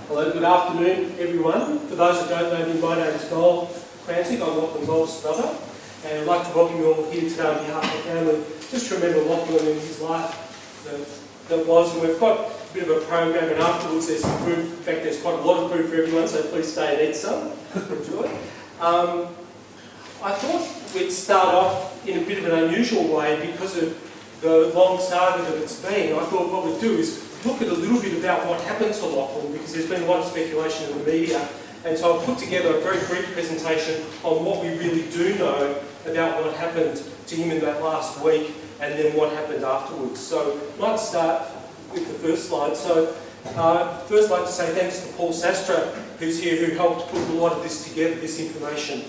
Hello, good afternoon everyone. For those that don't know me, my name is Noel Cranswick. I'm Lachlan's oldest brother, and I'd like to welcome you all here today on behalf of the family, just to remember Lachlan and his life that was. And we've got a bit of a program, and afterwards there's some food. In fact, there's quite a lot of food for everyone, so please stay and eat some. Enjoy. I thought we'd start off in a bit of an unusual way because of the long saga that it's been. I thought what we'd do is look at a little bit about what happened to Lachlan, because there's been a lot of speculation in the media, and so I've put together a very brief presentation on what we really do know about what happened to him in that last week, and then what happened afterwards. So let's start with the first slide. So first I'd like to say thanks to Paul Sastra, who's here, who helped put a lot of this together, this information.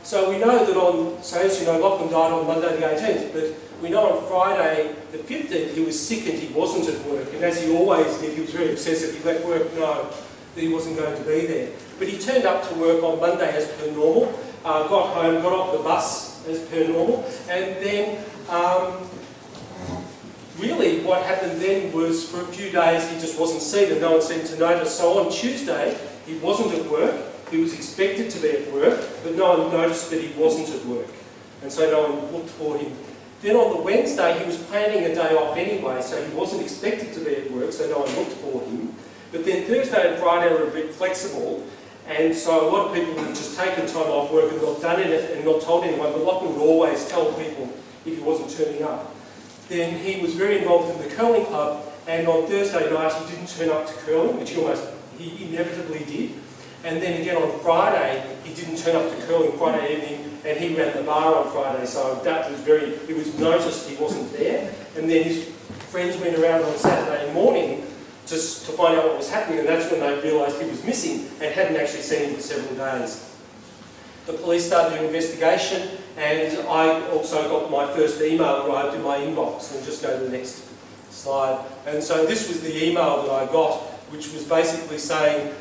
So we know that so as you know, Lachlan died on Monday the 18th, but we know on Friday the 15th he was sick and he wasn't at work, and as he always did, he was very obsessive. He let work know that he wasn't going to be there. But he turned up to work on Monday as per normal, got home, got off the bus as per normal, and then really what happened then was for a few days he just wasn't seen and no one seemed to notice. So on Tuesday he wasn't at work, he was expected to be at work, but no one noticed that he wasn't at work, and so no one looked for him. Then on the Wednesday, he was planning a day off anyway, so he wasn't expected to be at work, so no one looked for him. But then Thursday and Friday were a bit flexible, and so a lot of people would have just taken time off work and not done it and not told anyone, but Lachlan would always tell people if he wasn't turning up. Then he was very involved in the curling club, and on Thursday night he didn't turn up to curling, which he inevitably did. And then again on Friday, he didn't turn up to curling Friday evening, and he ran the bar on Friday, so that was it was noticed he wasn't there. And then his friends went around on Saturday morning just to find out what was happening, and that's when they realised he was missing and hadn't actually seen him for several days. The police started an investigation, and I also got my first email arrived in my inbox. And just go to the next slide. And so this was the email that I got, which was basically saying,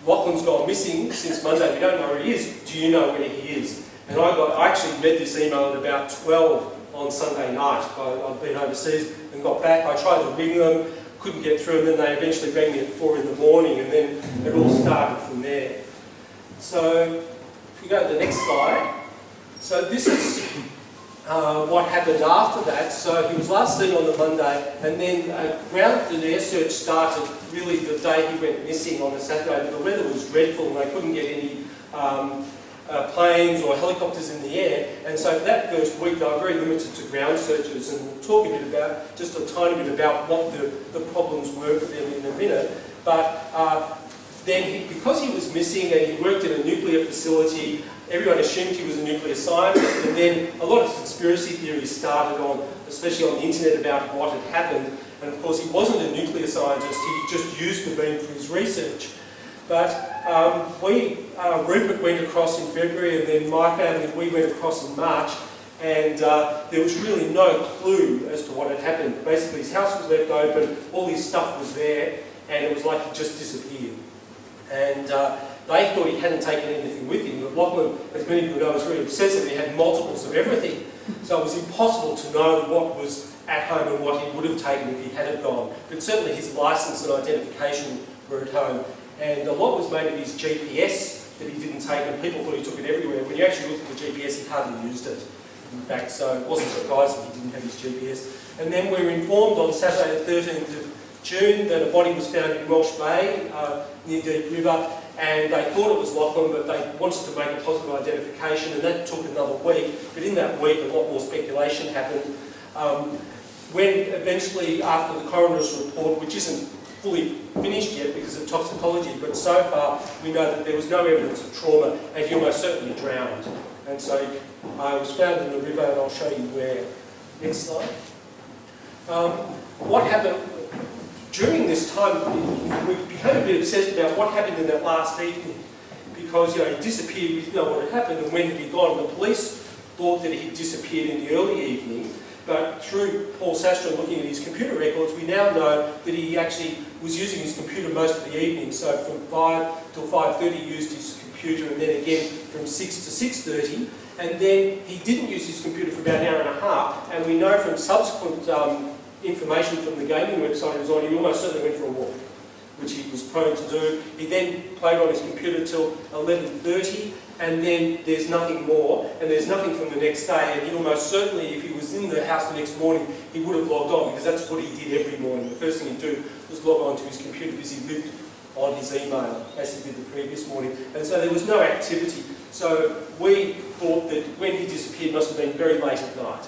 Lachlan's gone missing since Monday. We don't know where he is. Do you know where he is? And I actually read this email at about 12 on Sunday night. I'd been overseas and got back. I tried to ring them, couldn't get through, and then they eventually rang me at 4 in the morning, and then it all started from there. So if we go to the next slide. So this is what happened after that. So he was last seen on the Monday, and then a ground and air search started really the day he went missing on the Saturday, but the weather was dreadful and they couldn't get any planes or helicopters in the air, and so for that first week they were very limited to ground searches, and we'll talk just a tiny bit about what the problems were for them in a minute. But then because he was missing and he worked in a nuclear facility, everyone assumed he was a nuclear scientist, and then a lot of conspiracy theories started especially on the internet, about what had happened. And of course he wasn't a nuclear scientist, he just used the beam for his research. But Rupert went across in February, and then my family, we went across in March, and there was really no clue as to what had happened. Basically his house was left open, all his stuff was there, and it was like he just disappeared. And they thought he hadn't taken anything with him, but Lachlan, as many people know, was very obsessive. He had multiples of everything, so it was impossible to know what was at home and what he would have taken if he had gone. But certainly his licence and identification were at home, and a lot was made of his GPS that he didn't take, and people thought he took it everywhere. When you actually looked at the GPS, he hardly used it, in fact, so it wasn't surprising he didn't have his GPS. And then we were informed on Saturday the 13th of June that a body was found in Welsh Bay, near Deep River, and they thought it was Lachlan, but they wanted to make a positive identification, and that took another week. But in that week, a lot more speculation happened. When eventually, after the coroner's report, which isn't fully finished yet because of toxicology, but so far we know that there was no evidence of trauma, and he almost certainly drowned. And so I was found in the river, and I'll show you where. Next slide. What happened during this time, we became a bit obsessed about what happened in that last evening, because he disappeared, we didn't know what had happened, and when had he gone. The police thought that he disappeared in the early evening, but through Paul Sastra looking at his computer records, we now know that he actually was using his computer most of the evening. So from 5 till 5:30 he used his computer, and then again from 6 to 6:30, and then he didn't use his computer for about an hour and a half, and we know from subsequent information from the gaming website he was on, he almost certainly went for a walk. prone to do. He then played on his computer till 11:30, and then there's nothing more, and there's nothing from the next day, and he almost certainly, if he was in the house the next morning, he would have logged on, because that's what he did every morning. The first thing he'd do was log on to his computer, because he lived on his email, as he did the previous morning, and so there was no activity. So we thought that when he disappeared, it must have been very late at night.